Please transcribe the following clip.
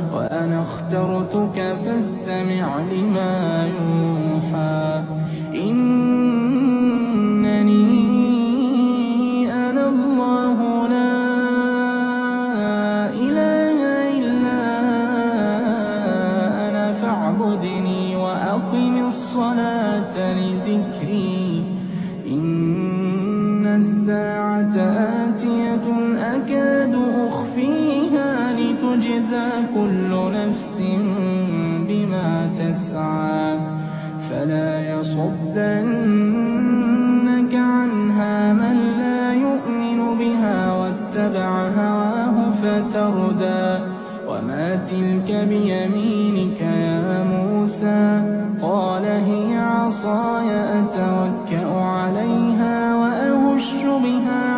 وأنا اخترتك فاستمع لما يوحى إنني أنا الله لا إله إلا أنا فاعبدني وأقم الصلاة لذكري إن الساعة آتية أكاد أخفيها لتجزى كل نفس بما تسعى فلا يصدنك عنها من لا يؤمن بها واتبع هواه فتردى وما تلك بيمينك يا موسى قال هي عصاي أتوكأ عليها وأهش بها